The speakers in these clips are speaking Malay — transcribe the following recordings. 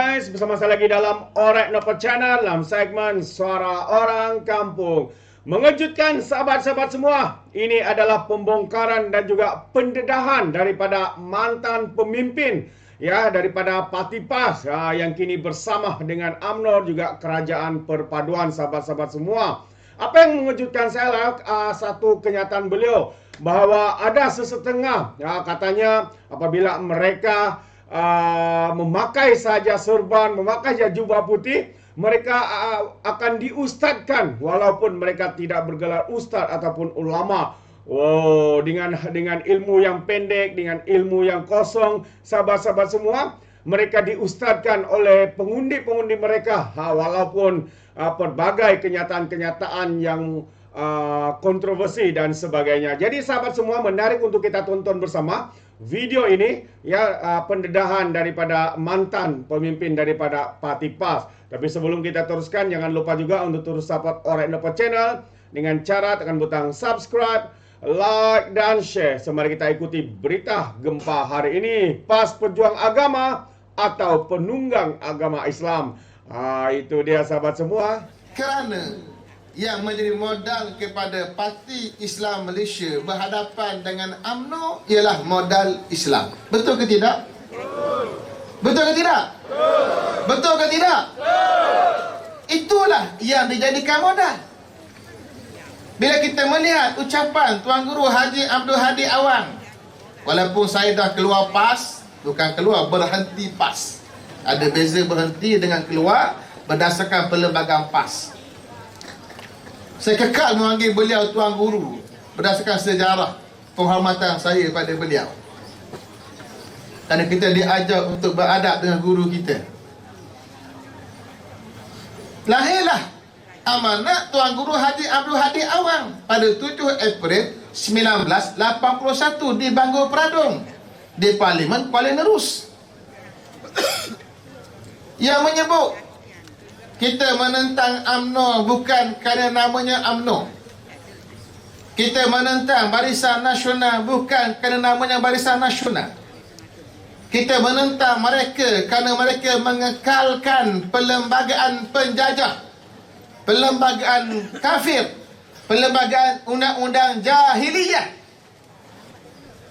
guys, bersama saya lagi dalam Orek Novel Channel dalam segmen Suara Orang Kampung. Mengejutkan sahabat-sahabat semua, ini adalah pembongkaran dan juga pendedahan daripada mantan pemimpin daripada Parti PAS yang kini bersama dengan UMNO juga Kerajaan Perpaduan, sahabat-sahabat semua. Apa yang mengejutkan saya satu kenyataan beliau bahawa ada sesetengah katanya apabila mereka memakai saja serban, memakai saja jubah putih, mereka akan diustadkan walaupun mereka tidak bergelar ustaz ataupun ulama. Oh, dengan ilmu yang pendek, dengan ilmu yang kosong, sahabat-sahabat semua, mereka diustadkan oleh pengundi-pengundi mereka walaupun pelbagai kenyataan-kenyataan yang kontroversi dan sebagainya. Jadi sahabat semua, menarik untuk kita tonton bersama video ini pendedahan daripada mantan pemimpin daripada Parti PAS. Tapi sebelum kita teruskan, jangan lupa juga untuk terus support Orek Novel Channel dengan cara tekan butang subscribe, like dan share. Mari kita ikuti berita gempa hari ini. PAS pejuang agama atau penunggang agama Islam. Itu dia sahabat semua. Kerana yang menjadi modal kepada Parti Islam Malaysia berhadapan dengan UMNO ialah modal Islam. Betul ke tidak? Betul ke tidak? Betul ke tidak? Itulah yang dijadikan modal. Bila kita melihat ucapan Tuan Guru Haji Abdul Hadi Awang, walaupun saya dah keluar PAS, bukan keluar, berhenti PAS. Ada beza berhenti dengan keluar berdasarkan perlembagaan PAS. Saya kekal memanggil beliau Tuan Guru berdasarkan sejarah penghormatan saya pada beliau. Kerana kita diajar untuk beradab dengan guru kita. Lahirlah amanat Tuan Guru Haji Abdul Hadi Awang pada 7 April 1981 di Bangor Peradun, di Parlimen Kuala Nerus. Yang menyebut kita menentang UMNO bukan kerana namanya UMNO. Kita menentang Barisan Nasional bukan kerana namanya Barisan Nasional. Kita menentang mereka kerana mereka mengekalkan perlembagaan penjajah, perlembagaan kafir, perlembagaan undang-undang jahiliyah.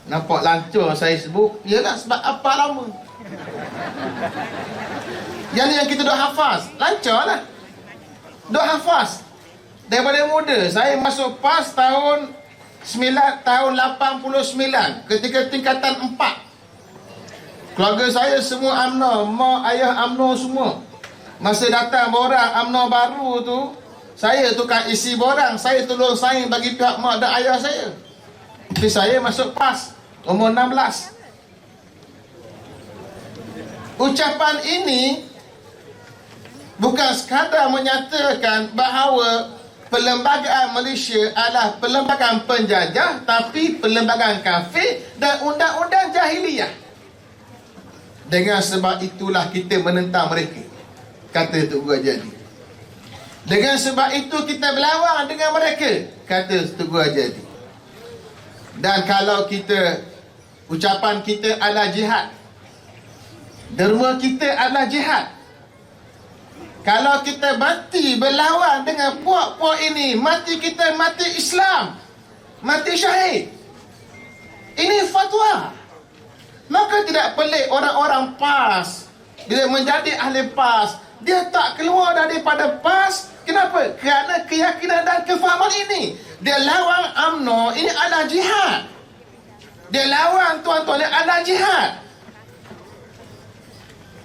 Nampak lancur saya sebut. Yalah, sebab apa lama. Yang kita duk hafaz, lancar lah. Duk hafaz. Daripada muda, saya masuk PAS tahun 89, ketika tingkatan 4. Keluarga saya semua UMNO, mak ayah UMNO semua. Masa datang borang UMNO baru tu, saya tukang isi borang, saya tolong sign bagi pihak mak dan ayah saya. Tapi saya masuk PAS umur 16. Ucapan ini bukan sekadar menyatakan bahawa perlembagaan Malaysia adalah perlembagaan penjajah, tapi perlembagaan kafir dan undang-undang jahiliyah. Dengan sebab itulah kita menentang mereka, kata Tun Guru Hajadi. Dengan sebab itu kita berlawan dengan mereka, kata Tun Guru Hajadi. Dan kalau kita, ucapan kita adalah jihad, derma kita adalah jihad. Kalau kita mati berlawan dengan puak-puak ini, mati kita mati Islam, mati syahid. Ini fatwa. Maka tidak pelik orang-orang PAS bila menjadi ahli PAS, dia tak keluar daripada PAS. Kenapa? Kerana keyakinan dan kefahaman ini. Dia lawan UMNO, ini adalah jihad. Dia lawan tuan-tuan, ini adalah jihad.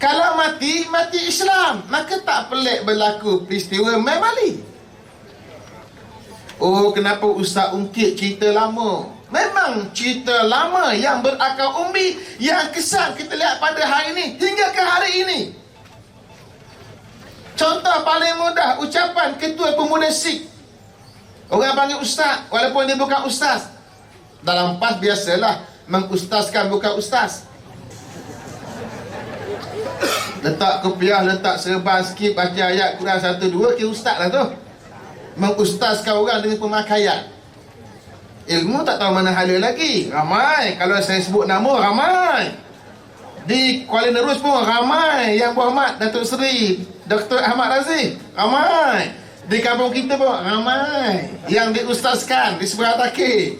Kalau mati, mati Islam. Maka tak pelik berlaku peristiwa Mei Mali. Oh, kenapa Ustaz ungkit cerita lama? Memang cerita lama yang berakar umbi, yang kesan kita lihat pada hari ini hingga ke hari ini. Contoh paling mudah, ucapan Ketua Pemuda Sikh. Orang panggil Ustaz walaupun dia bukan Ustaz. Dalam PAS biasalah mengustazkan bukan Ustaz. Letak kopiah, letak serban sikit, baca ayat Quran 1-2, kira ustaz lah tu. Mengustazkan orang dengan pemakaian. Ilmu tak tahu mana hala lagi. Ramai. Kalau saya sebut nama, ramai. Di Kuala Nerus pun ramai yang berhormat Datuk Seri Dr. Ahmad Razif. Ramai. Di kampung kita pun ramai yang diustazkan di sebelah takir.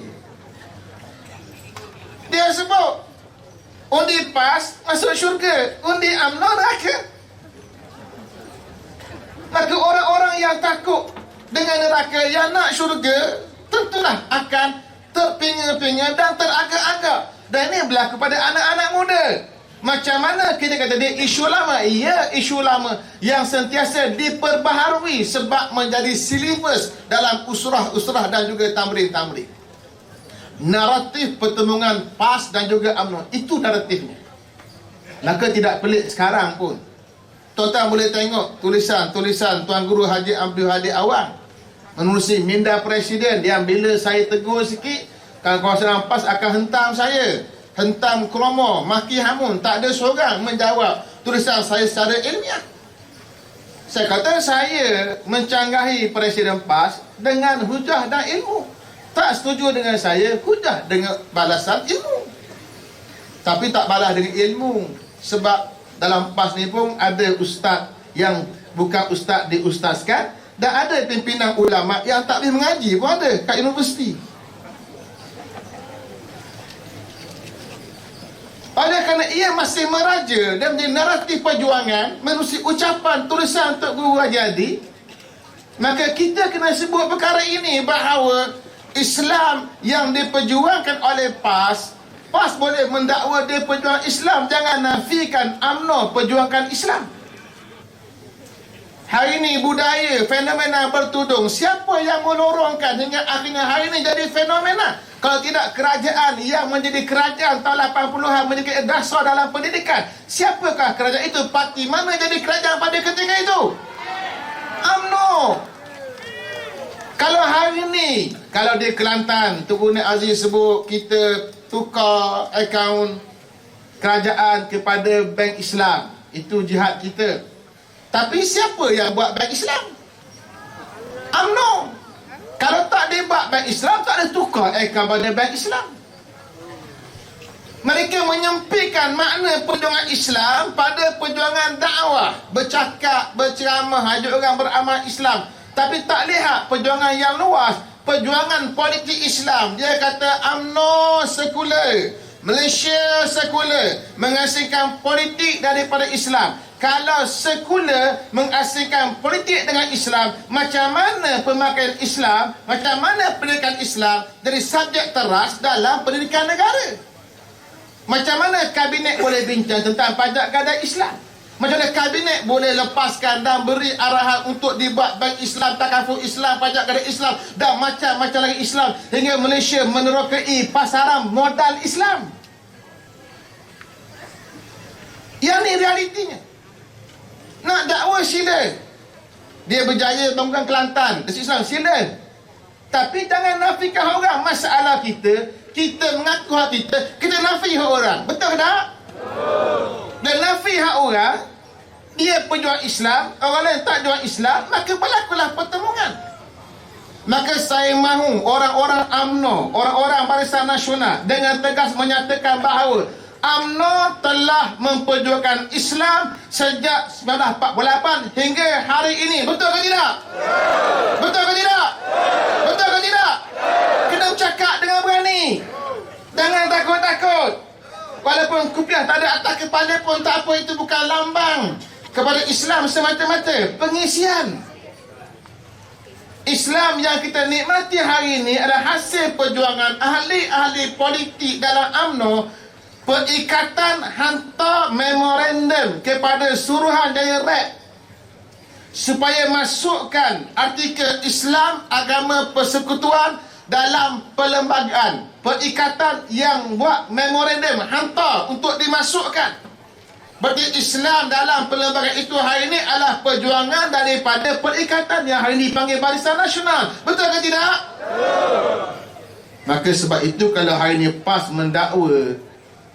Dia sebut undi PAS masuk syurga, undi UMNO neraka. Maka orang-orang yang takut dengan neraka, yang nak syurga, tentulah akan terpinga-pinga dan teragak-agak. Dan ini berlaku pada anak-anak muda. Macam mana kita kata dia isu lama? Ya, isu lama yang sentiasa diperbaharui sebab menjadi silibus dalam usrah-usrah dan juga tamrin-tamrin. Naratif pertemuan PAS dan juga UMNO, itu naratifnya. Maka tidak pelik sekarang pun tuan-tuan boleh tengok tulisan-tulisan Tuan Guru Haji Abdul Hadi Awang menerusi minda Presiden yang bila saya tegur sikit, kawasan PAS akan hentam saya, hentam kromo, maki hamun, tak ada seorang menjawab tulisan saya secara ilmiah. Saya kata saya mencanggahi Presiden PAS dengan hujah dan ilmu. Tak setuju dengan saya, hujah dengan balasan ilmu. Tapi tak balas dengan ilmu. Sebab dalam PAS ni pun ada ustaz yang bukan ustaz diustazkan, dan ada pimpinan ulama yang tak boleh mengaji pun ada kat universiti. Oleh kerana ia masih meraja dan menjadi naratif perjuangan menerusi ucapan tulisan Tok Guru Haji Hadi, maka kita kena sebut perkara ini bahawa Islam yang diperjuangkan oleh PAS boleh mendakwa dia perjuangan Islam. Jangan nafikan UMNO perjuangkan Islam. Hari ini budaya fenomena bertudung, siapa yang melorongkan hingga akhirnya hari ini jadi fenomena? Kalau tidak kerajaan yang menjadi kerajaan tahun 80-an menjadi dasar dalam pendidikan. Siapakah kerajaan itu? Parti mana jadi kerajaan pada ketika itu? UMNO. Kalau hari ini, kalau di Kelantan, Tok Guru Aziz sebut kita tukar akaun kerajaan kepada Bank Islam, itu jihad kita. Tapi siapa yang buat Bank Islam? UMNO. Kalau tak dibuat Bank Islam, tak ada tukar akaun pada Bank Islam. Mereka menyempikan makna perjuangan Islam pada perjuangan dakwah, bercakap, berceramah, ajak orang beramal Islam. Tapi tak lihat perjuangan yang luas, perjuangan politik Islam. Dia kata UMNO sekular, Malaysia sekular, mengasingkan politik daripada Islam. Kalau sekular mengasingkan politik dengan Islam, macam mana pemakaian Islam, macam mana pendidikan Islam jadi subjek teras dalam pendidikan negara? Macam mana kabinet boleh bincang tentang pajak gadai Islam? Macam mana kabinet boleh lepaskan dan beri arahan untuk dibuat bank Islam, takaful Islam, pajak gadai Islam dan macam-macam lagi Islam hingga Malaysia menerokai pasaran modal Islam? Yang ni realitinya. Nak dakwa sila. Dia berjaya temukan Kelantan, Islam sila. Tapi jangan nafikan orang. Masalah kita mengaku hak kita nafi hak orang. Betul ke tak? Dan nafi hak orang, dia pejuang Islam, orang lain tak juang Islam, maka berlakulah pertemuan. Maka saya mahu orang-orang UMNO, orang-orang Barisan Nasional dengan tegas menyatakan bahawa UMNO telah memperjuangkan Islam sejak 1948 hingga hari ini. Betul ke tidak? Betul ke tidak? Betul ke tidak? Kena bercakap dengan berani. Jangan takut-takut. Walaupun kupiah tak ada atas kepala pun tak apa, itu bukan lambang kepada Islam semata-mata. Pengisian Islam yang kita nikmati hari ini adalah hasil perjuangan ahli-ahli politik dalam UMNO. Perikatan hantar memorandum kepada Suruhan Jaya Rep supaya masukkan artikel Islam agama persekutuan dalam perlembagaan. Perikatan yang buat memorandum hantar untuk dimasukkan. Berarti Islam dalam perlembagaan itu hari ini adalah perjuangan daripada perikatan yang hari ini dipanggil Barisan Nasional. Betul ke tidak? Maka sebab itu kalau hari ini PAS mendakwa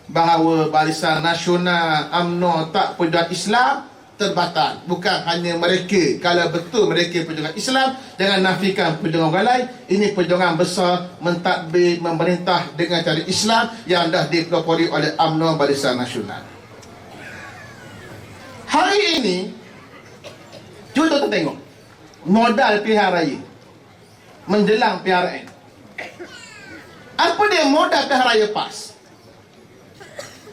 bahawa Barisan Nasional UMNO tak perjuangan Islam, terbatal. Bukan hanya mereka. Kalau betul mereka perjuangan Islam, jangan nafikan perjuangan orang lain. Ini perjuangan besar mentadbir memerintah dengan cara Islam yang dah dipelopori oleh UMNO Barisan Nasional. Hari ini, cuba tuan tengok modal pilihan raya menjelang PRN. Apa dia modal pilihan raya PAS?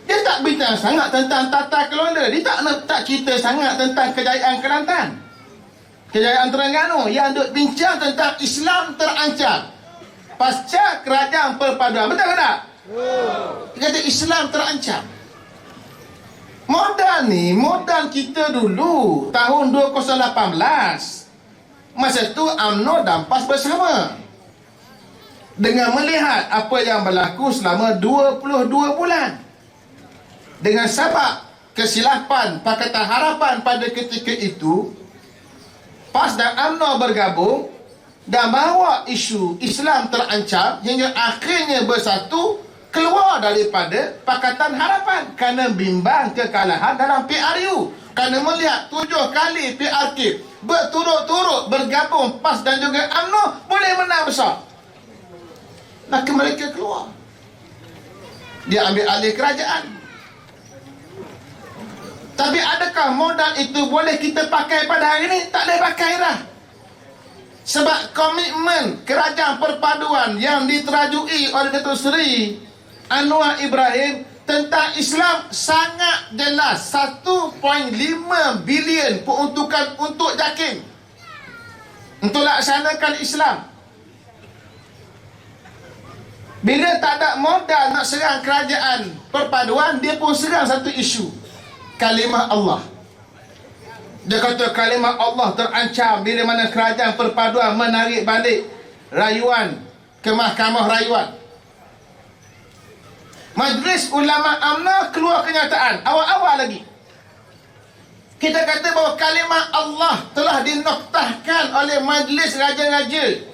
Dia tak bincang sangat tentang tata kelola. Dia tak cerita sangat tentang kejayaan Kelantan, kejayaan Terengganu. Yang duk bincang tentang Islam terancam pasca kerajaan perpaduan. Betul ke tak? Dia kata Islam terancam. Modal ni, modal kita dulu tahun 2018. Masa tu UMNO dan PAS bersama. Dengan melihat apa yang berlaku selama 22 bulan. Dengan sebab kesilapan Pakatan Harapan pada ketika itu, PAS dan UMNO bergabung dan bawa isu Islam terancam hingga akhirnya bersatu keluar daripada Pakatan Harapan kerana bimbang kekalahan dalam PRU, kerana melihat 7 kali PRK berturut-turut bergabung PAS dan juga UMNO boleh menang besar. Maka mereka keluar, dia ambil alih kerajaan. Tapi adakah modal itu boleh kita pakai pada hari ini? Tak boleh pakai dah. Sebab komitmen kerajaan perpaduan yang diterajui oleh Datuk Seri Anwar Ibrahim tentang Islam sangat jelas. 1.5 bilion peruntukan untuk JAKIM untuk laksanakan Islam. Bila tak ada modal nak serang kerajaan perpaduan, dia pun serang satu isu, kalimah Allah. Dia kata kalimah Allah terancam bila mana kerajaan perpaduan menarik balik rayuan ke Mahkamah Rayuan. Majlis Ulama UMNO keluar kenyataan awal-awal lagi. Kita kata bahawa kalimah Allah telah dinoktahkan oleh Majlis Raja-Raja,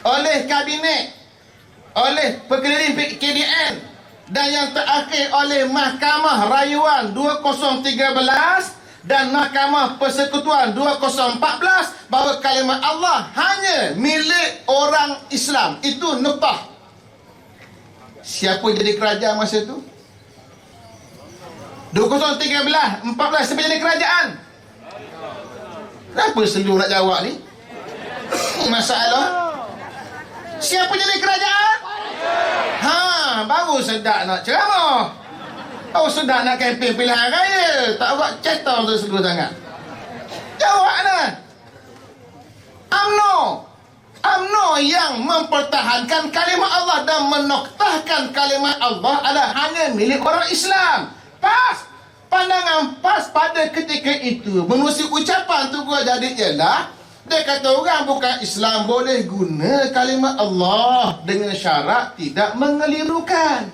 oleh Kabinet, oleh Pekeliling KDN, dan yang terakhir oleh Mahkamah Rayuan 2013 dan Mahkamah Persekutuan 2014 bahawa kalimah Allah hanya milik orang Islam. Itu nuktah. Siapa jadi kerajaan masa itu? 2013, 14 siapa jadi kerajaan? Kenapa selalu nak jawab ni? Masalah. Siapa jadi kerajaan? Baru sedap nak ceramah. Baru sedap nak kempen pilihan raya. Tak buat cetar tu selalu sangat. Jawab lah. UMNO yang mempertahankan kalimah Allah dan menoktahkan kalimah Allah adalah hanya milik orang Islam. PAS, pandangan PAS pada ketika itu menerusi ucapan tu gua jadi ialah dia kata orang bukan Islam boleh guna kalimah Allah dengan syarat tidak mengelirukan.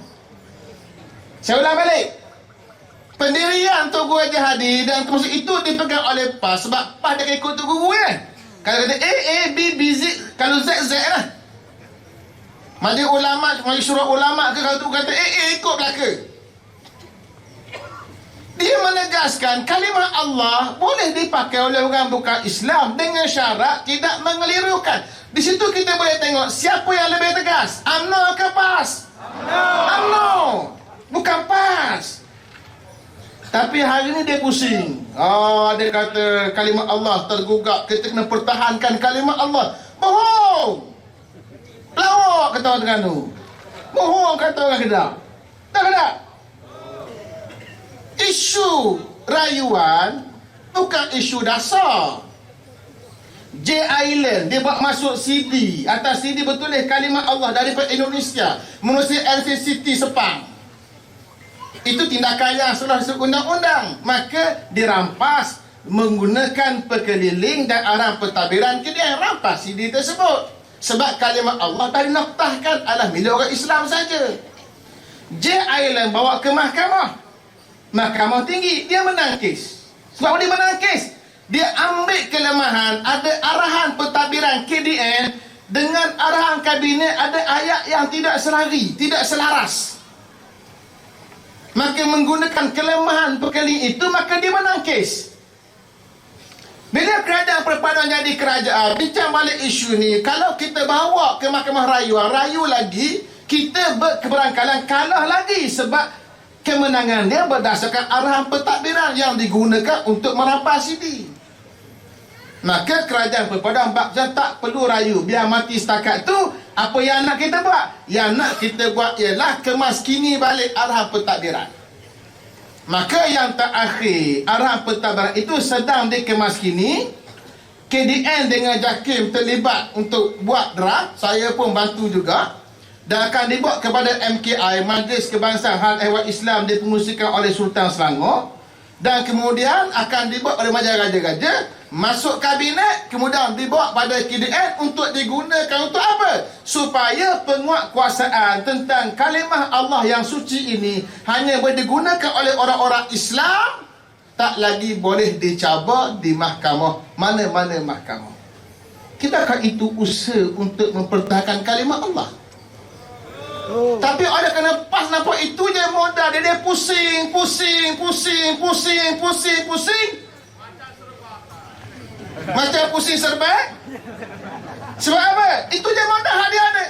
Saya ulang balik. Pendirian Tugu Haji Hadi dan termasuk itu dipegang oleh PAS sebab PAS dia ikut Tugu Guru kan. Kalau kata A, B, B, Z, kalau Z, Z lah. Majlis ulama, majlis syura ulama ke, kalau tu kata A, ikut belaka. Dia menegaskan kalimah Allah boleh dipakai oleh orang bukan Islam dengan syarat tidak mengelirukan. Di situ kita boleh tengok siapa yang lebih tegas, UMNO ke PAS? UMNO, bukan PAS. Tapi hari ni dia pusing. Dia kata kalimah Allah tergugak, kita kena pertahankan kalimah Allah. Bohong. Lawak kata orang Terengganu. Bohong kata orang Kedah. Tak. Isu rayuan bukan isu dasar. J Island dia buat masuk CD. Atas CD bertulis kalimah Allah daripada Indonesia menerusi LCCT Sepang. Itu tindakan yang salah undang-undang. Maka dirampas menggunakan pekeliling dan arang pentadbiran KDN. Rampas CD tersebut sebab kalimah Allah tadi noktahkan adalah milik orang Islam saja. J Island bawa ke Mahkamah Tinggi. Dia menang kes. Sebab dia menang kes, dia ambil kelemahan ada arahan pentadbiran KDN dengan arahan kabinet, ada ayat yang tidak selari, tidak selaras. Maka menggunakan kelemahan pekeliling itu, maka dia menang kes. Bila kerajaan perpaduan jadi kerajaan, bincang balik isu ni, kalau kita bawa ke Mahkamah Rayuan, rayu lagi, kita berkeberangkalan kalah lagi sebab kemenangan dia berdasarkan arahan pentadbiran yang digunakan untuk merampas CD. Maka kerajaan berpadang Bakjan tak perlu rayu, biar mati setakat tu. Apa yang nak kita buat? Yang nak kita buat ialah kemaskini balik arahan pentadbiran. Maka yang terakhir, arahan pentadbiran itu sedang dikemaskini. KDN dengan JAKIM terlibat untuk buat draft. Saya pun bantu juga. Dan akan dibuat kepada MKI, Majlis Kebangsaan Hal Ehwal Islam, dipengurusikan oleh Sultan Selangor. Dan kemudian akan dibuat oleh Majlis Raja-Raja, masuk kabinet, kemudian dibawa pada KDN untuk digunakan untuk apa? Supaya penguatkuasaan tentang kalimah Allah yang suci ini hanya boleh digunakan oleh orang-orang Islam, tak lagi boleh dicabar di mahkamah, mana-mana mahkamah. Tidakkah itu usaha untuk mempertahankan kalimah Allah? Tapi oleh kerana PAS nampak itu je modal dia, pusing. Macam pusing serba. Sebab apa? Itu je modal hak dia ada.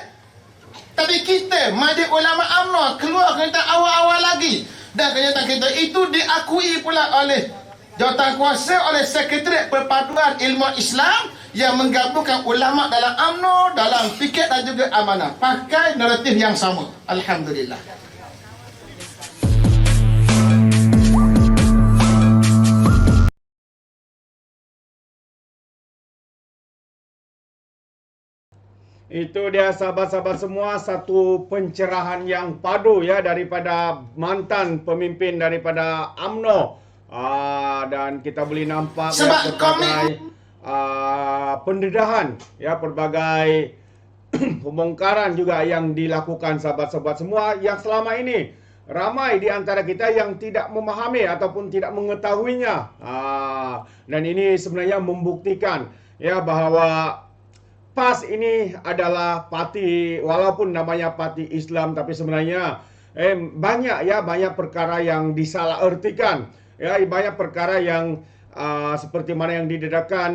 Tapi kita, Majlis Ulama UMNO, keluar kenyataan awal-awal lagi. Dan kenyataan kita itu diakui pula oleh jawatan kuasa, oleh Sekretariat Perpaduan Ilmu Islam yang menggabungkan ulama dalam UMNO, dalam fikir dan juga amanah. Pakai naratif yang sama. Alhamdulillah. Itu dia sahabat-sahabat semua, satu pencerahan yang padu ya daripada mantan pemimpin daripada UMNO. Dan kita boleh nampak sebab berbagai pendedahan ya, pelbagai pembongkaran juga yang dilakukan sahabat-sahabat semua, yang selama ini ramai di antara kita yang tidak memahami ataupun tidak mengetahuinya. Dan ini sebenarnya membuktikan ya bahawa PAS ini adalah parti, walaupun namanya parti Islam, tapi sebenarnya banyak perkara yang disalahertikan ya, banyak perkara yang seperti mana yang didedahkan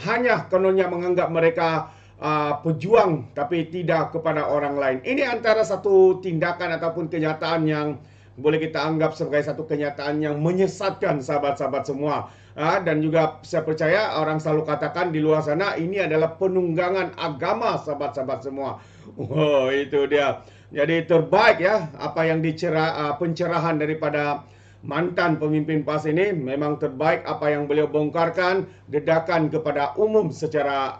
hanya kononnya menganggap mereka pejuang tapi tidak kepada orang lain. Ini antara satu tindakan ataupun kenyataan yang boleh kita anggap sebagai satu kenyataan yang menyesatkan sahabat-sahabat semua. Dan juga saya percaya orang selalu katakan di luar sana ini adalah penunggangan agama sahabat-sahabat semua. Oh, itu dia. Jadi terbaik ya apa yang pencerahan daripada mantan pemimpin PAS ini, memang terbaik apa yang beliau bongkarkan, dedakan kepada umum secara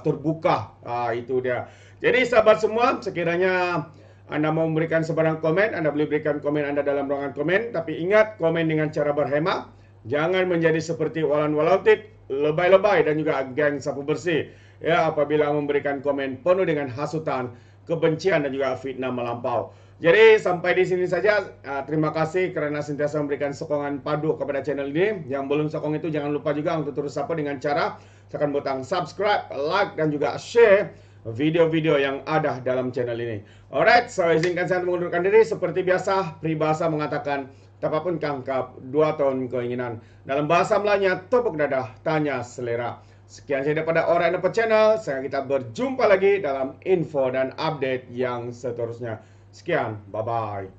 terbuka. Itu dia. Jadi sahabat semua, sekiranya anda mau memberikan sebarang komen, anda boleh berikan komen anda dalam ruangan komen. Tapi ingat, komen dengan cara berhemat. Jangan menjadi seperti Walan Walautit, lebay-lebay dan juga geng sapu bersih. Ya, apabila memberikan komen penuh dengan hasutan, kebencian dan juga fitnah melampau. Jadi sampai di sini saja. Terima kasih kerana sentiasa memberikan sokongan padu kepada channel ini. Yang belum sokong itu jangan lupa juga untuk terus support dengan cara tekan butang subscribe, like dan juga share video-video yang ada dalam channel ini. Alright, so izinkan saya mengundurkan diri. Seperti biasa, peribahasa mengatakan, tapapun kangkap, 2 tahun keinginan. Dalam bahasa Melayunya, tepuk dadah, tanya selera. Sekian saya daripada Orang Dapat Channel. Kita berjumpa lagi dalam info dan update yang seterusnya. Sekian, bye-bye.